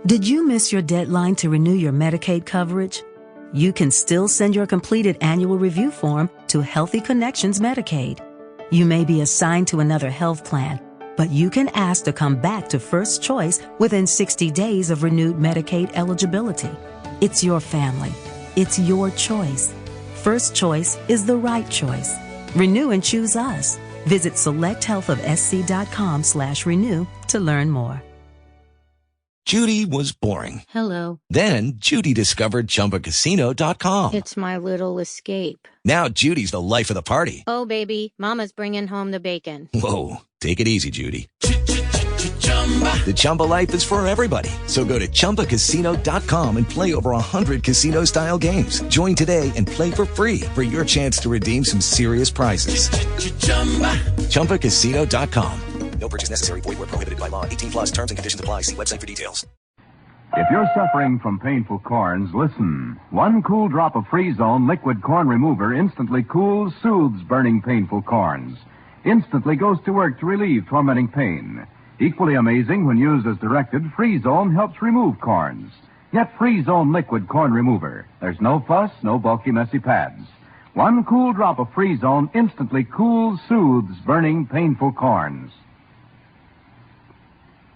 Did you miss your deadline to renew your Medicaid coverage? You can still send your completed annual review form to Healthy Connections Medicaid. You may be assigned to another health plan, but you can ask to come back to First Choice within 60 days of renewed Medicaid eligibility. It's your family. It's your choice. First Choice is the right choice. Renew and choose us. Visit selecthealthofsc.com/renew to learn more. Judy was boring. Hello. Then Judy discovered ChumbaCasino.com. It's my little escape. Now Judy's the life of the party. Oh, baby, mama's bringing home the bacon. Whoa, take it easy, Judy. The Chumba life is for everybody. So go to ChumbaCasino.com and play over 100 casino-style games. Join today and play for free for your chance to redeem some serious prizes. ChumbaCasino.com. No purchase necessary. Void where prohibited by law. 18 plus terms and conditions apply. See website for details. If you're suffering from painful corns, listen. One cool drop of Free-Zone liquid corn remover instantly cools, soothes burning painful corns. Instantly goes to work to relieve tormenting pain. Equally amazing, when used as directed, Free-Zone helps remove corns. Get Free-Zone liquid corn remover. There's no fuss, no bulky, messy pads. One cool drop of Free-Zone instantly cools, soothes burning painful corns.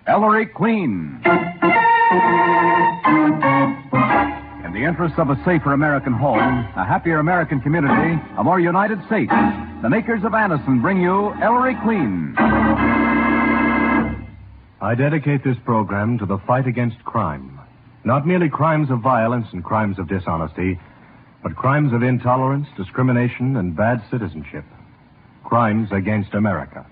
Ellery Queen. In the interest of a safer American home, a happier American community, a more united state, the makers of Anison bring you Ellery Queen. I dedicate this program to the fight against crime. Not merely crimes of violence and crimes of dishonesty, but crimes of intolerance, discrimination, and bad citizenship. Crimes against America.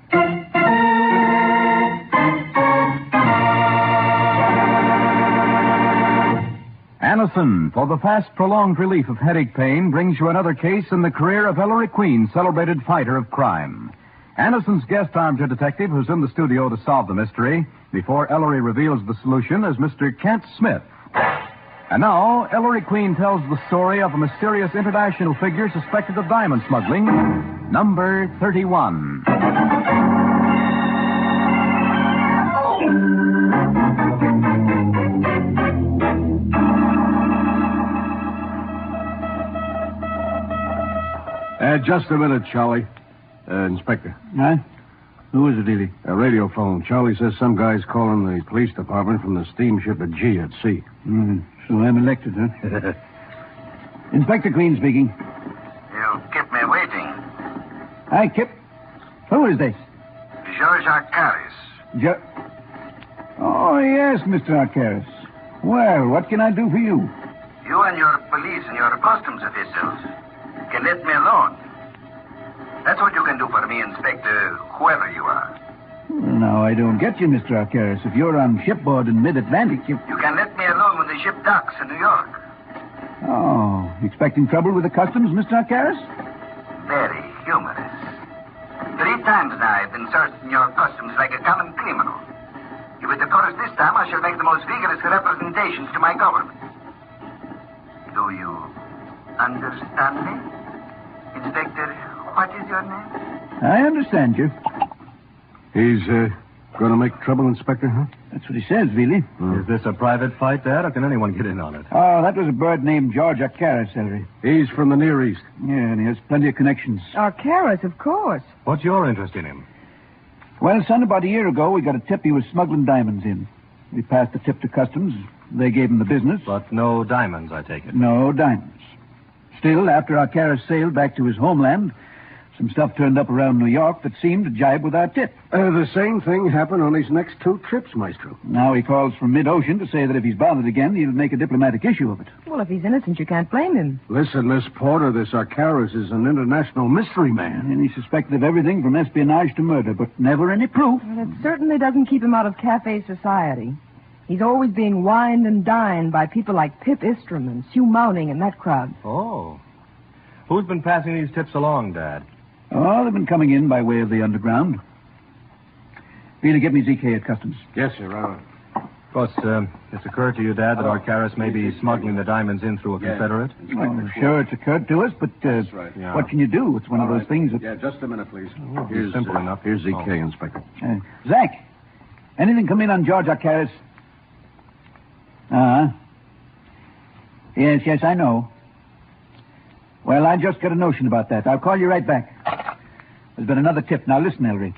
Anison, for the fast, prolonged relief of headache pain, brings you another case in the career of Ellery Queen, celebrated fighter of crime. Anison's guest armchair detective, who's in the studio to solve the mystery, before Ellery reveals the solution, is Mr. Kent Smith. And now, Ellery Queen tells the story of a mysterious international figure suspected of diamond smuggling, number 31. Just a minute, Charlie. Inspector. Huh? Who is it, Ely? A radio phone. Charlie says some guy's calling the police department from the steamship at G at sea. So I'm elected, huh? Inspector Queen speaking. You kept me waiting. Hi, Kip. Who is this? George Arcaris. Oh, yes, Mr. Arcaris. Well, what can I do for you? You and your police and your customs officials can let me alone. That's what you can do for me, Inspector, whoever you are. Well, now, I don't get you, Mr. Arcaris. If you're on shipboard in mid-Atlantic, You can let me alone when the ship docks in New York. Oh, expecting trouble with the customs, Mr. Arcaris? Very humorous. 3 times now I've been searching your customs like a common criminal. If it occurs this time, I shall make the most vigorous representations to my government. Do you understand me? Inspector, what is your name? I understand you. He's going to make trouble, Inspector, huh? That's what he says, really. Is this a private fight, Dad, or can anyone get in on it? Oh, that was a bird named George Arcaris, Ellery. He's from the Near East. Yeah, and he has plenty of connections. Arcaris, of course. What's your interest in him? Well, son, about a year ago, we got a tip he was smuggling diamonds in. We passed the tip to customs. They gave him the business. But no diamonds, I take it. No diamonds. Still, after Arcaris sailed back to his homeland, some stuff turned up around New York that seemed to jibe with our tip. The same thing happened on his next 2 trips, Maestro. Now he calls from mid-ocean to say that if he's bothered again, he'll make a diplomatic issue of it. Well, if he's innocent, you can't blame him. Listen, Miss Porter, this Arcaris is an international mystery man. And he's suspected of everything from espionage to murder, but never any proof. Well, it certainly doesn't keep him out of cafe society. He's always being wined and dined by people like Pip Istrom and Hugh Mounting and that crowd. Oh. Who's been passing these tips along, Dad? Oh, they've been coming in by way of the underground. Peter, get me ZK at customs. Yes, sir, right on. Of course, it's occurred to you, Dad, that Arcaris may be smuggling the diamonds in through a Confederate? Oh, sure, it's occurred to us, but That's right. Yeah. what can you do? It's one of those things that... Yeah, just a minute, please. Here's simple enough. Here's ZK, Inspector. Zach, anything come in on George Arcaris? Yes, I know. Well, I just got a notion about that. I'll call you right back. There's been another tip. Now, listen, Ellery.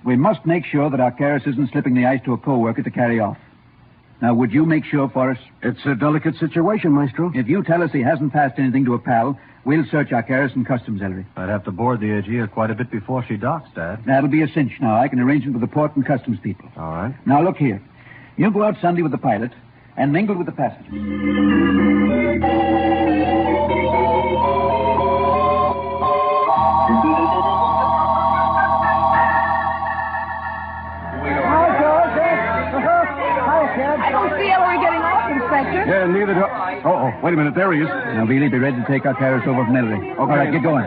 We must make sure that Arcaris isn't slipping the ice to a co-worker to carry off. Now, would you make sure for us? It's a delicate situation, Maestro. If you tell us he hasn't passed anything to a pal, we'll search Arcaris and customs, Ellery. I'd have to board the Aegea quite a bit before she docks, Dad. That'll be a cinch now. I can arrange it with the port and customs people. All right. Now, look here. You go out Sunday with the pilot and mingle with the passengers. I don't see Ellery getting off, Inspector. Yeah, neither do... Oh, wait a minute. There he is. Now, Bealey, be ready to take Arcaris over from Ellery. Okay. All right, get going.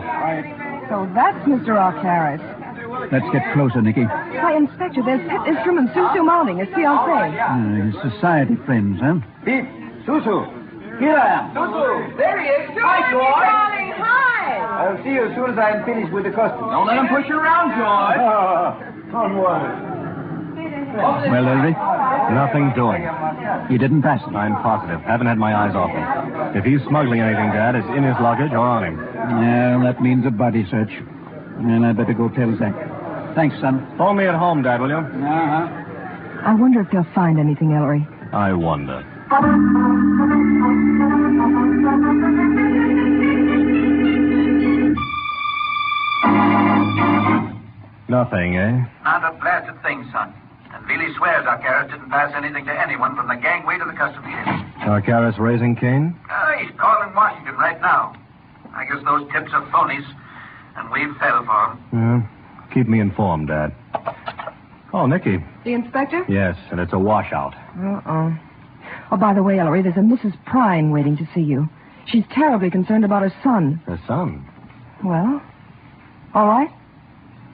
So that's Mr. Arcaris. Let's get closer, Nikki. Why, Inspector, there's Pip Istrom and Susu Mounting, his fiancée. His society friends, huh? Pete, Susu, here I am. Susu, there he is. Hi, George. Darling, hi. I'll see you as soon as I'm finished with the customs. Don't let him push you around, George. Don't worry. Well, Ellery? Nothing doing. He didn't pass it. I'm positive. Haven't had my eyes off him. If he's smuggling anything, Dad, it's in his luggage or on him. Well, that means a body search. And I better go tell Zach. Thanks, son. Phone me at home, Dad, will you? I wonder if they'll find anything, Ellery. I wonder. Nothing, eh? Not a blasted thing, son. And Billy swears Arcaris didn't pass anything to anyone from the gangway to the customs ship. Arcaris raising Cain? He's calling Washington right now. I guess those tips are phonies, and we fell for them. Yeah. Keep me informed, Dad. Oh, Nikki. The inspector? Yes, and it's a washout. Uh-oh. Oh, by the way, Ellery, there's a Mrs. Prine waiting to see you. She's terribly concerned about her son. Her son? Well, all right.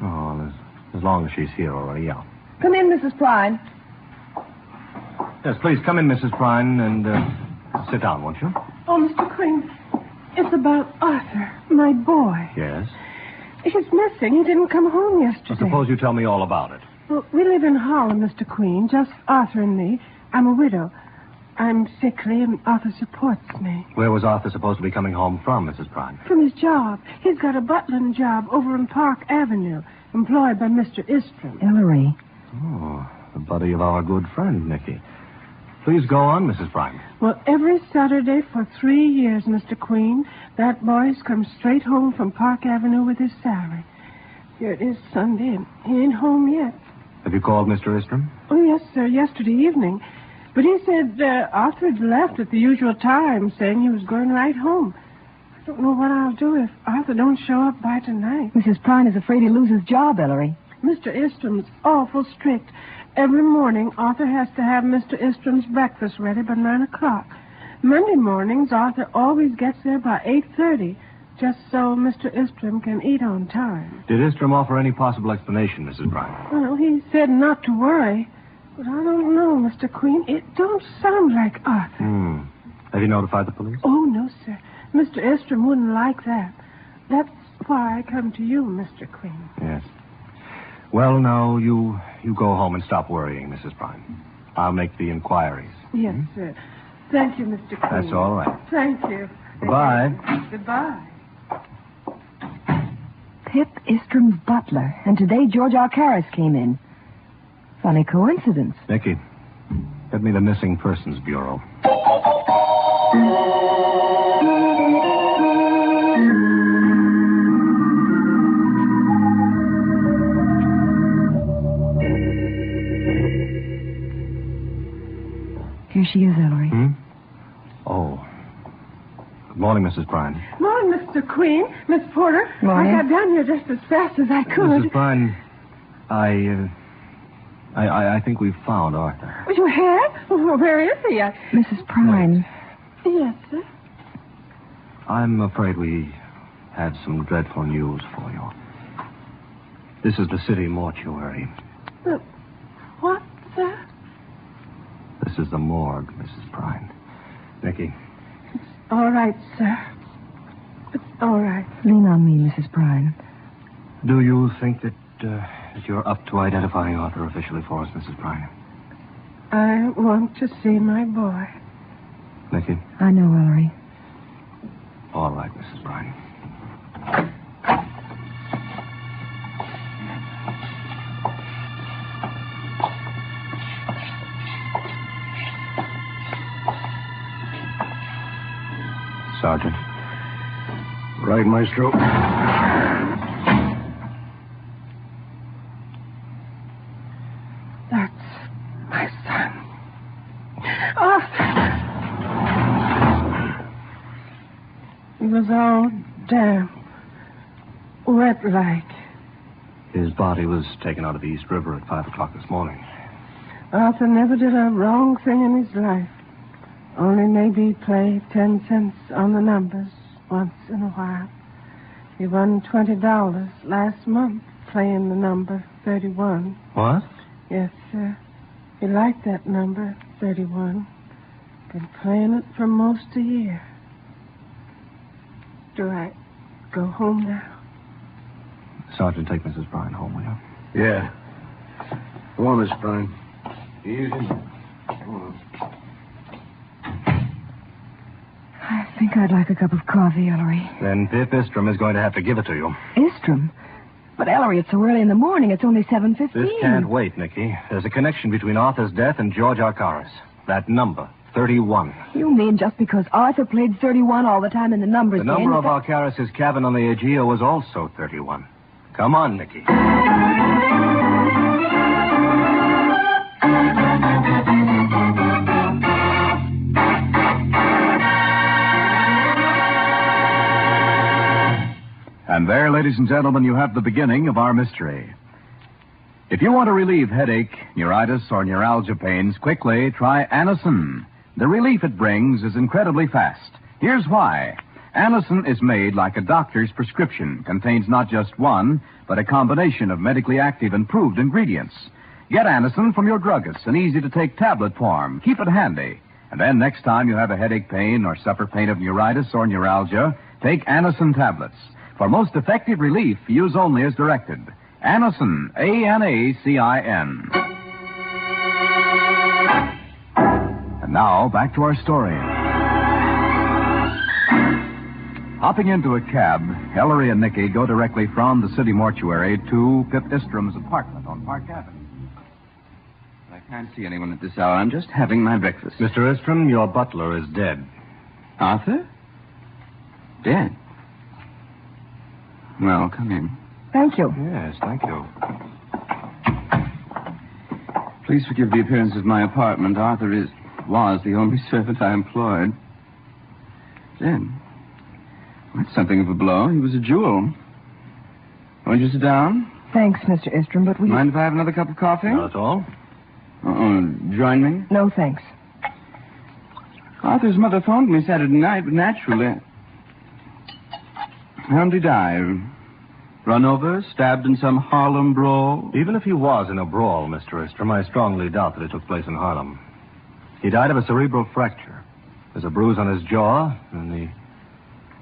Oh, as long as she's here already, yeah. Come in, Mrs. Prine. Yes, please, come in, Mrs. Prine, and sit down, won't you? Oh, Mr. Queen, it's about Arthur, my boy. Yes? He's missing. He didn't come home yesterday. Well, suppose you tell me all about it. Well, we live in Harlem, Mr. Queen, just Arthur and me. I'm a widow. I'm sickly, and Arthur supports me. Where was Arthur supposed to be coming home from, Mrs. Prine? From his job. He's got a butlering job over on Park Avenue, employed by Mr. Istrom. Ellery. Oh, the buddy of our good friend, Nikki. Please go on, Mrs. Prine. Well, every Saturday for 3 years, Mr. Queen, that boy's come straight home from Park Avenue with his salary. Here it is Sunday, and he ain't home yet. Have you called Mr. Istrom? Oh, yes, sir, yesterday evening. But he said Arthur had left at the usual time, saying he was going right home. I don't know what I'll do if Arthur don't show up by tonight. Mrs. Prine is afraid he'll lose his job, Ellery. Mr. Istrom's awful strict. Every morning, Arthur has to have Mr. Istrom's breakfast ready by 9 o'clock. Monday mornings, Arthur always gets there by 8:30, just so Mr. Istrom can eat on time. Did Istrom offer any possible explanation, Mrs. Prine? Well, he said not to worry. But I don't know, Mr. Queen. It don't sound like Arthur. Have you notified the police? Oh, no, sir. Mr. Istrom wouldn't like that. That's why I come to you, Mr. Queen. Yes. Well, now, you go home and stop worrying, Mrs. Prine. I'll make the inquiries. Yes, sir. Thank you, Mr. Queen. That's all right. Thank you. Goodbye. Goodbye. Pip Istrom's butler. And today George Arcaris came in. Funny coincidence. Nikki, get me the Missing Persons Bureau. Here she is, Ellery. Oh. Good morning, Mrs. Prine. Morning, Mr. Queen. Miss Porter. Morning. I got down here just as fast as I could. Mrs. Prine, I think we've found Arthur. You have? Well, where is he? Mrs. Prine. Yes, sir. I'm afraid we had some dreadful news for you. This is the city mortuary. What, sir? This is the morgue, Mrs. Prine. Nikki. It's all right, sir. It's all right. Lean on me, Mrs. Prine. Do you think that you're up to identifying Arthur officially for us, Mrs. Prine? I want to see my boy. Nikki? I know, Ellery. All right, Mrs. Bryan. Sergeant. Right, Maestro. That's my son. Arthur! He was all damp, wet like. His body was taken out of the East River at 5 o'clock this morning. Arthur never did a wrong thing in his life. Only maybe play 10 cents on the numbers once in a while. He won $20 last month playing the number 31. What? Yes, sir. He liked that number, 31. Been playing it for most a year. Do I go home now? Sergeant, take Mrs. Bryan home, will you? Yeah. Go on, Miss Bryan. Easy. Come on. I think I'd like a cup of coffee, Ellery. Then Pip Istrom is going to have to give it to you. Istrom? But, Ellery, it's so early in the morning. It's only 7:15. This can't wait, Nikki. There's a connection between Arthur's death and George Arcaris. That number, 31. You mean just because Arthur played 31 all the time in the numbers The number game, of Arcaris' cabin on the Aegea was also 31. Come on, Nikki. And there, ladies and gentlemen, you have the beginning of our mystery. If you want to relieve headache, neuritis, or neuralgia pains quickly, try Anacin. The relief it brings is incredibly fast. Here's why. Anacin is made like a doctor's prescription, contains not just one, but a combination of medically active and proved ingredients. Get Anacin from your druggist in easy-to-take tablet form. Keep it handy. And then next time you have a headache pain or suffer pain of neuritis or neuralgia, take Anacin tablets. For most effective relief, use only as directed. Anacin, A-N-A-C-I-N. And now, back to our story. Hopping into a cab, Ellery and Nikki go directly from the city mortuary to Pip Istrom's apartment on Park Avenue. I can't see anyone at this hour. I'm just having my breakfast. Mr. Istrom, your butler is dead. Arthur? Dead? Well, come in. Thank you. Yes, thank you. Please forgive the appearance of my apartment. Arthur was the only servant I employed. Dead. That's something of a blow. He was a jewel. Won't you sit down? Thanks, Mr. Istrom, but we... Mind if I have another cup of coffee? Not at all. Join me? No, thanks. Arthur's mother phoned me Saturday night, but naturally... How did he die? Run over? Stabbed in some Harlem brawl? Even if he was in a brawl, Mr. Istrom, I strongly doubt that it took place in Harlem. He died of a cerebral fracture. There's a bruise on his jaw, and the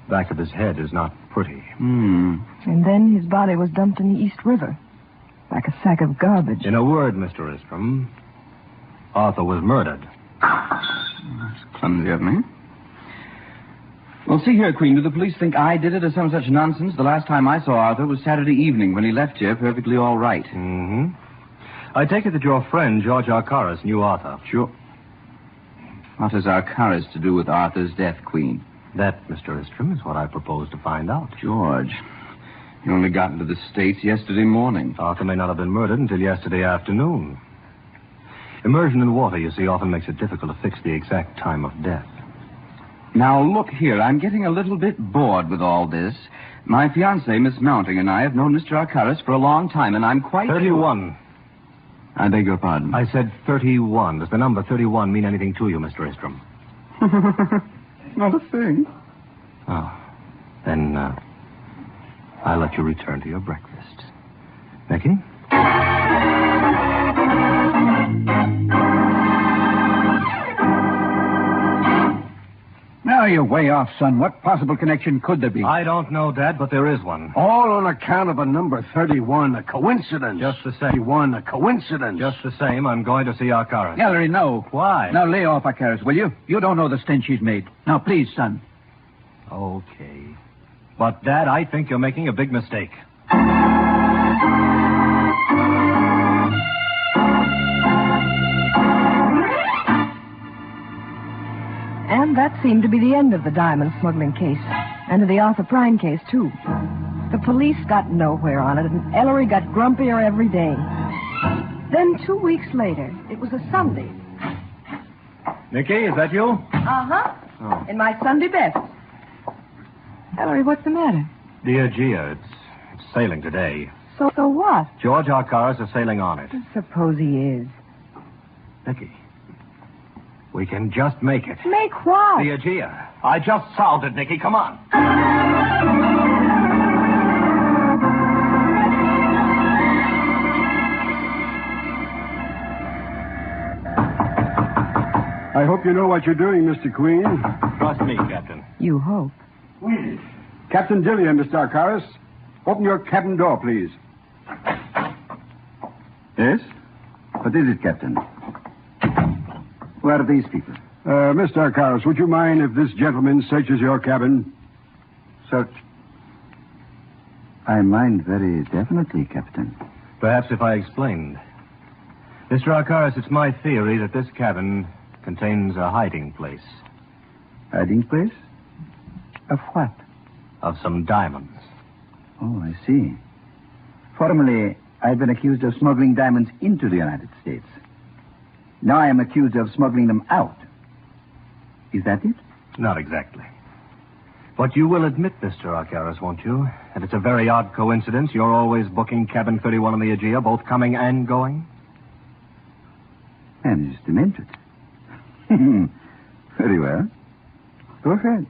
back of his head is not pretty. And then his body was dumped in the East River, like a sack of garbage. In a word, Mr. Istrom, Arthur was murdered. That's clumsy of me. Well, see here, Queen. Do the police think I did it or some such nonsense? The last time I saw Arthur was Saturday evening when he left here perfectly all right. Mm-hmm. I take it that your friend, George Arcaris, knew Arthur. Sure. What has Arcaris to do with Arthur's death, Queen? That, Mr. Istrom, is what I propose to find out. George. He only got into the States yesterday morning. Arthur may not have been murdered until yesterday afternoon. Immersion in water, you see, often makes it difficult to fix the exact time of death. Now, look here. I'm getting a little bit bored with all this. My fiancée, Miss Mounting, and I have known Mr. Arcaris for a long time, and I'm quite... 31. I beg your pardon? I said 31. Does the number 31 mean anything to you, Mr. Istrom? Not a thing. Oh. Then, I'll let you return to your breakfast. Nikki? Now, Now you're way off, son. What possible connection could there be? I don't know, Dad, but there is one. All on account of a number 31, a coincidence. Just the same. 31, a coincidence. Just the same, I'm going to see Arcaris. Ellery, no. Why? Now lay off Arcaris, will you? You don't know the stench she's made. Now, please, son. Okay. But, Dad, I think you're making a big mistake. And that seemed to be the end of the diamond smuggling case. And of the Arthur Prine case, too. The police got nowhere on it, and Ellery got grumpier every day. Then 2 weeks later, it was a Sunday. Nikki, is that you? Uh-huh. Oh. In my Sunday best. Ellery, what's the matter? Dear Gia, it's sailing today. So what? George Arcaris is sailing on it. Suppose he is. Nikki, we can just make it. Make what? The Aegea. I just solved it, Nikki. Come on. I hope you know what you're doing, Mr. Queen. Trust me, Captain. You hope. Captain Dillier, Mr. Arcaris. Open your cabin door, please. Yes? What is it, Captain? Who are these people? Mr. Arcaris, would you mind if this gentleman searches your cabin? Search. I mind very definitely, Captain. Perhaps if I explained. Mr. Arcaris, it's my theory that this cabin contains a hiding place. Hiding place? Of what? Of some diamonds. Oh, I see. Formerly, I've been accused of smuggling diamonds into the United States. Now I am accused of smuggling them out. Is that it? Not exactly. But you will admit, Mr. Arcaris, won't you? That it's a very odd coincidence you're always booking cabin 31 on the Aegea, both coming and going? I'm just demented. Very well. Go ahead.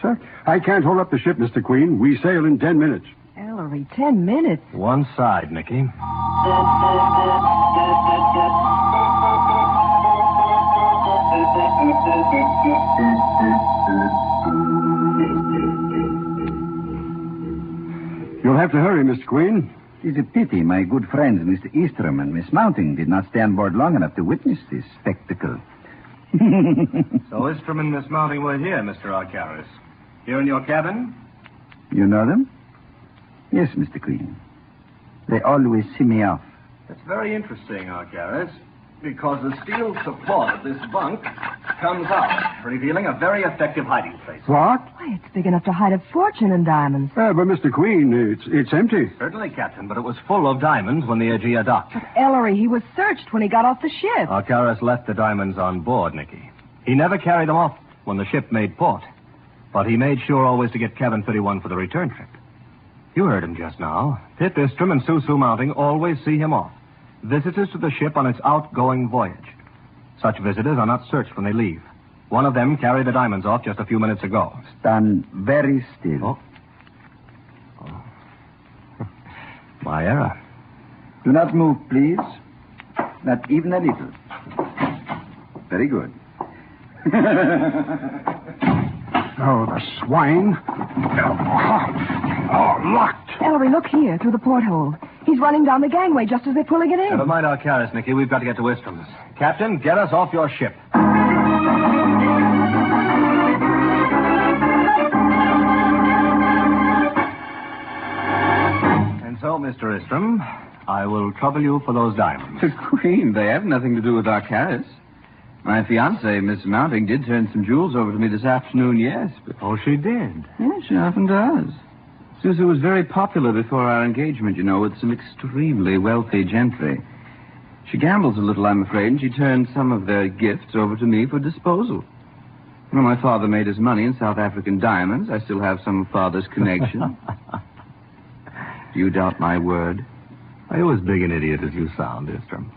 Sir, I can't hold up the ship, Mr. Queen. We sail in 10 minutes. Ellery, 10 minutes. One side, Nikki. You'll have to hurry, Mr. Queen. It is a pity my good friends, Mr. Eastrom and Miss Mounting, did not stay on board long enough to witness this spectacle. So Istrom and Miss Mounting were here, Mr. Arcaris. Here in your cabin? You know them? Yes, Mr. Queen. They always see me off. That's very interesting, Arcaris, because the steel support of this bunk comes out, revealing a very effective hiding place. What? Why, it's big enough to hide a fortune in diamonds. But Mr. Queen, it's empty. Certainly, Captain, but it was full of diamonds when the Aegea docked. But Ellery, he was searched when he got off the ship. Arcaris left the diamonds on board, Nikki. He never carried them off when the ship made port, but he made sure always to get cabin 31 for the return trip. You heard him just now. Pip Istrom and Susu Mounting always see him off. Visitors to the ship on its outgoing voyage. Such visitors are not searched when they leave. One of them carried the diamonds off just a few minutes ago. Stand very still. Oh. My error. Do not move, please. Not even a little. Very good. Oh, the swine. Oh, locked. Ellery, look here, through the porthole. He's running down the gangway just as they're pulling it in. Never mind Arcaris, Nikki. We've got to get to Istrom's. Captain, get us off your ship. And so, Mr. Istrom, I will trouble you for those diamonds. The Queen, they have nothing to do with Arcaris. My fiancée, Miss Mounting, did turn some jewels over to me this afternoon, yes. But... Oh, she did? Yes, she often does. Susan was very popular before our engagement, you know, with some extremely wealthy gentry. She gambles a little, I'm afraid, and she turned some of their gifts over to me for disposal. When my father made his money in South African diamonds, I still have some of Father's connection. Do you doubt my word? Are you as big an idiot as you sound, Istrom?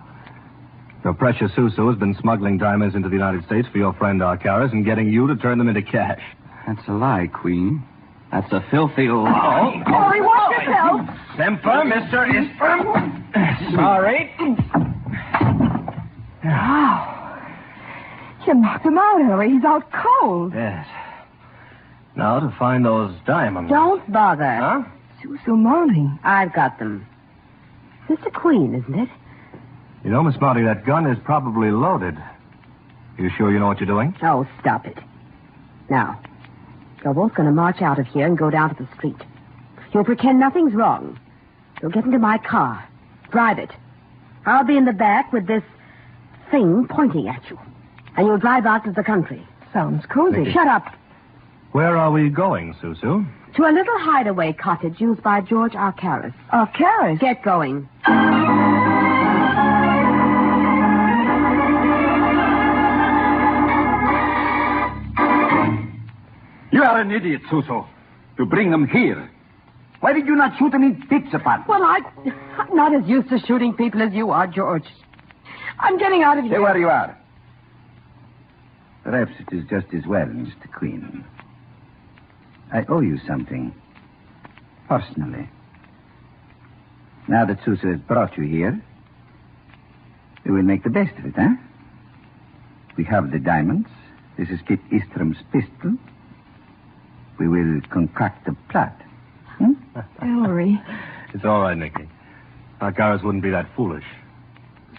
Your precious Susu has been smuggling diamonds into the United States for your friend Arcaris and getting you to turn them into cash. That's a lie, Queen. That's a filthy lie. Ellery, watch yourself. Semper, Mr. Istrom. Sorry. Wow. You knocked him out, Ellery. He's out cold. Yes. Now, to find those diamonds. Don't bother. Huh? Susu Mounting. I've got them. Mr. Queen, isn't it? You know, Miss Mounty, that gun is probably loaded. You sure you know what you're doing? Oh, stop it. Now, you're both going to march out of here and go down to the street. You'll pretend nothing's wrong. You'll get into my car. Drive it. I'll be in the back with this thing pointing at you. And you'll drive out to the country. Sounds cozy. Nikki. Shut up. Where are we going, Susu? To a little hideaway cottage used by George Arcaris. Arcaris? Get going. You are an idiot, Suso, to bring them here. Why did you not shoot them in bits upon? Well, I'm not as used to shooting people as you are, George. I'm getting out of here. Stay where you are. Perhaps it is just as well, Mr. Queen. I owe you something. Personally. Now that Suso has brought you here, we will make the best of it, huh? We have the diamonds. This is Kit Eastram's pistol. We will concoct a plot. Ellery. It's all right, Nikki. Arcaris wouldn't be that foolish.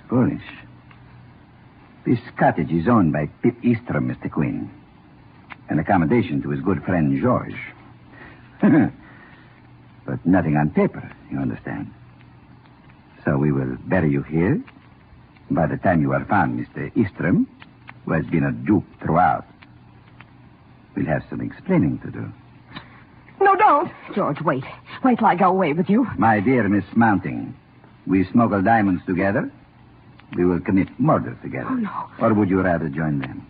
Foolish? This cottage is owned by Pip Eastram, Mr. Queen. An accommodation to his good friend George. But nothing on paper, you understand. So we will bury you here. By the time you are found, Mr. Eastram, who has been a dupe throughout, we'll have some explaining to do. No, don't. George, wait. Wait till I go away with you. My dear Miss Mounting, we smuggle diamonds together. We will commit murder together. Oh, no. Or would you rather join them?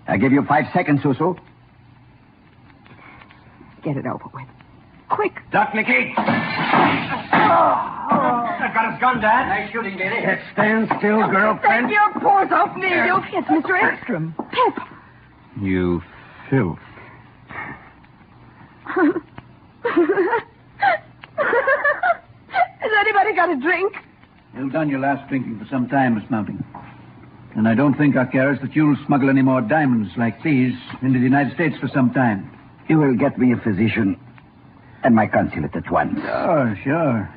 I give you 5 seconds, Susu. Get it over with. Quick. Duck, Nikki! I've got his gun, Dad. Nice shooting, Daddy. Stand still, girlfriend. Take your paws off me, you. It's Mr. Ekstrom. Pip. You filth. Has anybody got a drink? You've done your last drinking for some time, Miss Mounting. And I don't think, Arcaris, that you'll smuggle any more diamonds like these into the United States for some time. You will get me a physician and my consulate at once. Sure.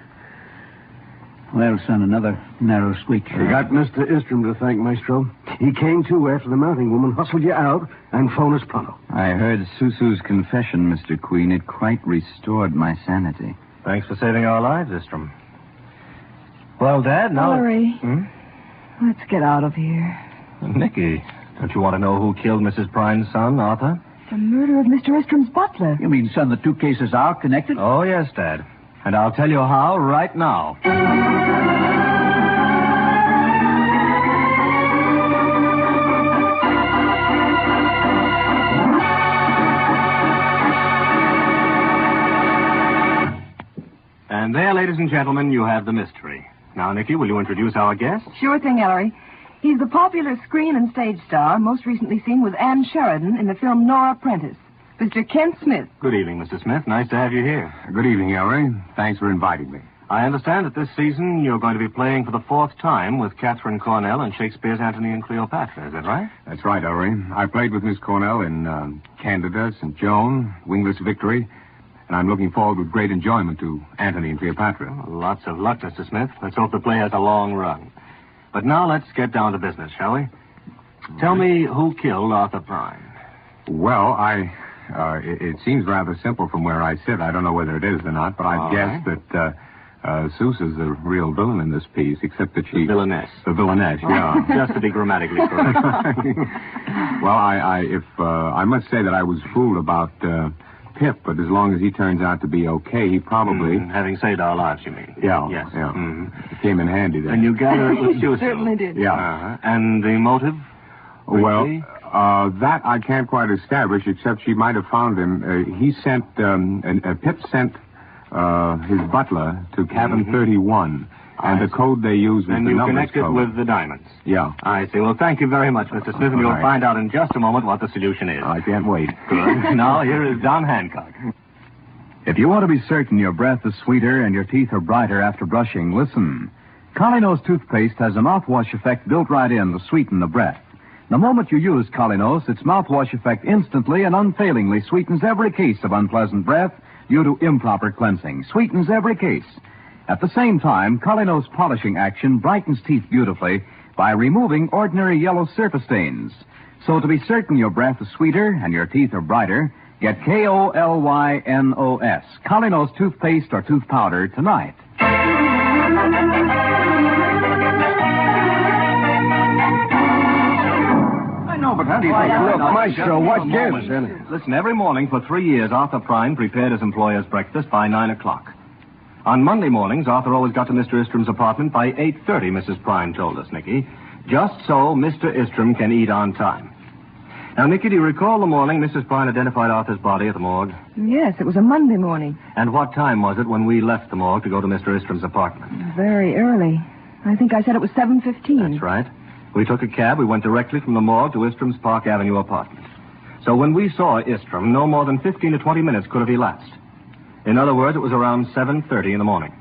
Well, son, another narrow squeak. You got Mr. Istrom to thank, Maestro. He came, too, after the mounting woman hustled you out and phoned us pronto. I heard Susu's confession, Mr. Queen. It quite restored my sanity. Thanks for saving our lives, Istrom. Well, Dad, now... Ellery, let's get out of here. Nikki, don't you want to know who killed Mrs. Prine's son, Arthur? The murder of Mr. Estrom's butler. You mean, son, the two cases are connected? Oh, yes, Dad. And I'll tell you how right now. And there, ladies and gentlemen, you have the mystery. Now, Nikki, will you introduce our guest? Sure thing, Ellery. He's the popular screen and stage star, most recently seen with Anne Sheridan in the film Nora Prentice. Mr. Kent Smith. Good evening, Mr. Smith. Nice to have you here. Good evening, Ellery. Thanks for inviting me. I understand that this season you're going to be playing for the 4th time with Catherine Cornell in Shakespeare's Antony and Cleopatra. Is that right? That's right, Ellery. I played with Miss Cornell in Candida, St. Joan, Wingless Victory, and I'm looking forward with great enjoyment to Antony and Cleopatra. Well, lots of luck, Mr. Smith. Let's hope the play has a long run. But now let's get down to business, shall we? Tell me who killed Arthur Prine. Well, it seems rather simple from where I sit. I don't know whether it is or not, but I guess that Sousa's the real villain in this piece, except that she... The villainess. The villainess, yeah. Just to be grammatically correct. Well, I must say that I was fooled about Pip, but as long as he turns out to be okay, he probably... Having saved our lives, you mean? Yeah. Yes. Yeah. It came in handy then. And you gather it was Susu. Certainly did. Yeah. And the motive? Well, that I can't quite establish, except she might have found him. Pip sent his butler to cabin 31, and the code they used was and the numbers connect it code. with the diamonds. Yeah. I see. Well, thank you very much, Mr. Smith, and you'll right. find out in just a moment what the solution is. I can't wait. Good. Now, here is Don Hancock. If you want to be certain your breath is sweeter and your teeth are brighter after brushing, listen. Collino's toothpaste has a mouthwash effect built right in to sweeten the breath. The moment you use Colinos, its mouthwash effect instantly and unfailingly sweetens every case of unpleasant breath due to improper cleansing. Sweetens every case. At the same time, Colinos polishing action brightens teeth beautifully by removing ordinary yellow surface stains. So to be certain your breath is sweeter and your teeth are brighter, get K-O-L-Y-N-O-S, Colinos toothpaste or tooth powder tonight. No, but how do you Look, Maestro, what gives? Listen, every morning for 3 years, Arthur Prine prepared his employer's breakfast by 9 o'clock. On Monday mornings, Arthur always got to Mr. Istrom's apartment by 8:30, Mrs. Prine told us, Nicky. Just so Mr. Istrom can eat on time. Now, Nicky, do you recall the morning Mrs. Prine identified Arthur's body at the morgue? Yes, it was a Monday morning. And what time was it when we left the morgue to go to Mr. Istrom's apartment? Very early. I think I said it was 7:15. That's right. We took a cab. We went directly from the morgue to Istrom's Park Avenue apartment. So when we saw Istrom, no more than 15 to 20 minutes could have elapsed. In other words, it was around 7:30 in the morning.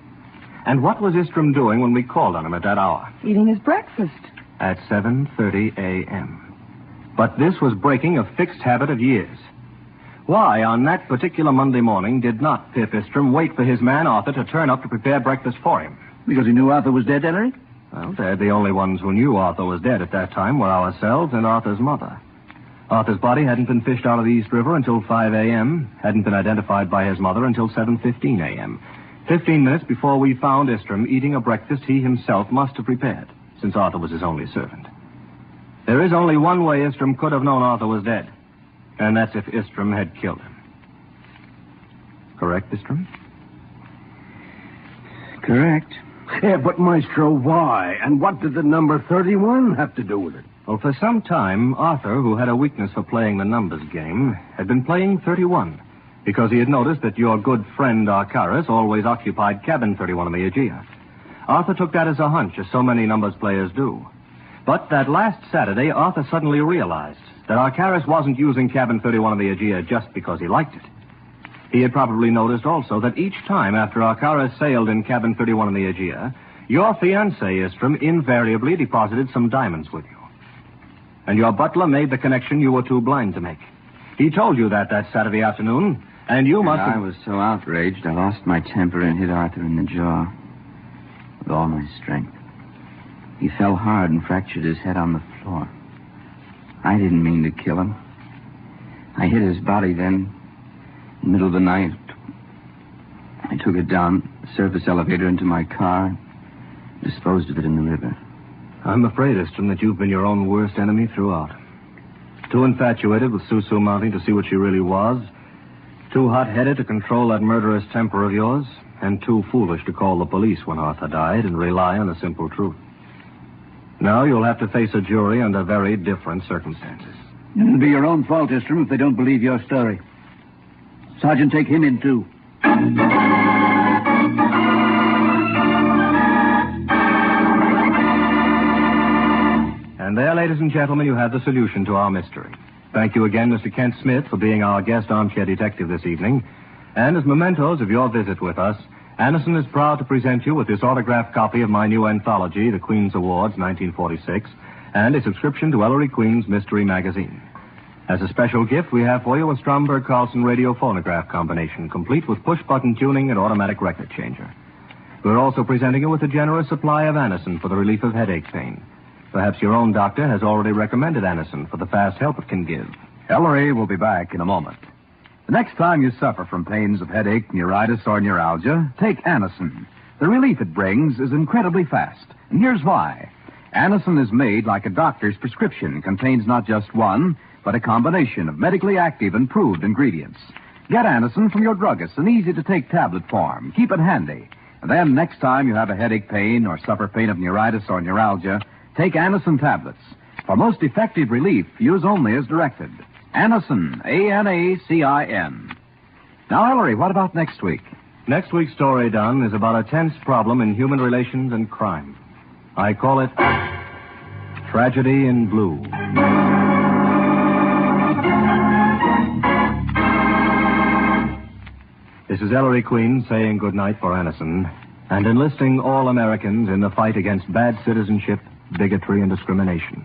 And what was Istrom doing when we called on him at that hour? Eating his breakfast. At 7:30 a.m. But this was breaking a fixed habit of years. Why, on that particular Monday morning, did not Pip Istrom wait for his man Arthur to turn up to prepare breakfast for him? Because he knew Arthur was dead, Ellery? Well, Dad, the only ones who knew Arthur was dead at that time were ourselves and Arthur's mother. Arthur's body hadn't been fished out of the East River until 5 a.m., hadn't been identified by his mother until 7:15 a.m. 15 minutes before we found Istrom eating a breakfast he himself must have prepared, since Arthur was his only servant. There is only one way Istrom could have known Arthur was dead, and that's if Istrom had killed him. Correct, Istrom? Correct. Yeah, but, Maestro, why? And what did the number 31 have to do with it? Well, for some time, Arthur, who had a weakness for playing the numbers game, had been playing 31, because he had noticed that your good friend Arcaris always occupied cabin 31 on the Aegea. Arthur took that as a hunch, as so many numbers players do. But that last Saturday, Arthur suddenly realized that Arcaris wasn't using cabin 31 on the Aegea just because he liked it. He had probably noticed also that each time after Arcaris sailed in cabin 31 on the Aegea, your fiancé, Istrom, invariably deposited some diamonds with you. And your butler made the connection you were too blind to make. He told you that Saturday afternoon, and you must have... I was so outraged, I lost my temper and hit Arthur in the jaw with all my strength. He fell hard and fractured his head on the floor. I didn't mean to kill him. I hit his body then, in the middle of the night. I took it down the surface elevator into my car, disposed of it in the river. I'm afraid, Istrom, that you've been your own worst enemy throughout. Too infatuated with Susu Mounting to see what she really was, too hot-headed to control that murderous temper of yours, and too foolish to call the police when Arthur died and rely on the simple truth. Now you'll have to face a jury under very different circumstances. It'll be your own fault, Istrom, if they don't believe your story. Sergeant, take him in, too. And there, ladies and gentlemen, you have the solution to our mystery. Thank you again, Mr. Kent Smith, for being our guest armchair detective this evening. And as mementos of your visit with us, Anderson is proud to present you with this autographed copy of my new anthology, The Queen's Awards, 1946, and a subscription to Ellery Queen's Mystery Magazine. As a special gift, we have for you a Stromberg-Carlson radio phonograph combination, complete with push-button tuning and automatic record changer. We're also presenting you with a generous supply of Anderson for the relief of headache pain. Perhaps your own doctor has already recommended Anderson for the fast help it can give. Ellery will be back in a moment. The next time you suffer from pains of headache, neuritis, or neuralgia, take Anderson. The relief it brings is incredibly fast. And here's why. Anderson is made like a doctor's prescription, contains not just one, but a combination of medically active and proved ingredients. Get Anderson from your druggist in easy-to-take tablet form. Keep it handy. And then next time you have a headache pain or suffer pain of neuritis or neuralgia, take Anderson tablets. For most effective relief, use only as directed. Anderson, A-N-A-C-I-N. Now, Ellery, what about next week? Next week's story, Don, is about a tense problem in human relations and crime. I call it Tragedy in Blue. This is Ellery Queen saying goodnight for Anderson and enlisting all Americans in the fight against bad citizenship, bigotry, and discrimination.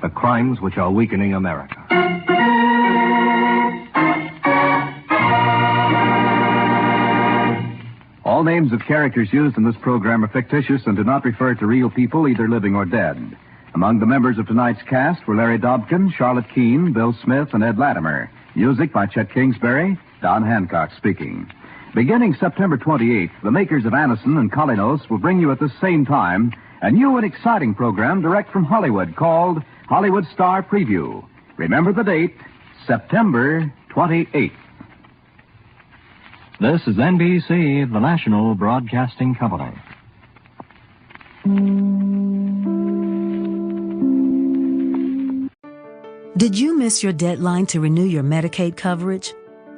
the crimes which are weakening America. All names of characters used in this program are fictitious and do not refer to real people, either living or dead. Among the members of tonight's cast were Larry Dobkin, Charlotte Keene, Bill Smith, and Ed Latimer. Music by Chet Kingsbury, Don Hancock speaking. Beginning September 28th, the makers of Anison and Collinos will bring you at the same time a new and exciting program direct from Hollywood called Hollywood Star Preview. Remember the date, September 28th. This is NBC, the national broadcasting company. Did you miss your deadline to renew your Medicaid coverage?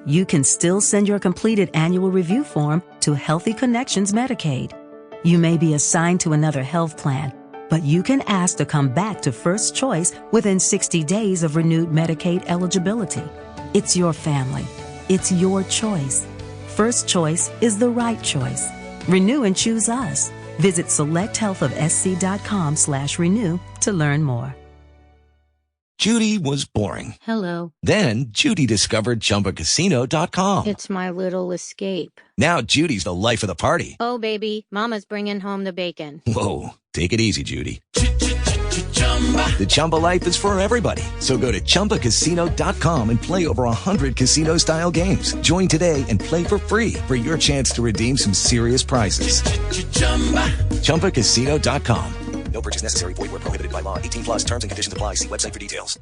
You can still send your completed annual review form to Healthy Connections Medicaid. You may be assigned to another health plan, but you can ask to come back to First Choice within 60 days of renewed Medicaid eligibility. It's your family. It's your choice. First Choice is the right choice. Renew and choose us. Visit selecthealthofsc.com/renew to learn more. Judy was boring. Hello. Then Judy discovered ChumbaCasino.com. It's my little escape. Now Judy's the life of the party. Oh, baby, mama's bringing home the bacon. Whoa, take it easy, Judy. The Chumba life is for everybody. So go to ChumbaCasino.com and play over 100 casino-style games. Join today and play for free for your chance to redeem some serious prizes. ChumbaCasino.com. No purchase necessary. Void where prohibited by law. 18+ terms and conditions apply. See website for details.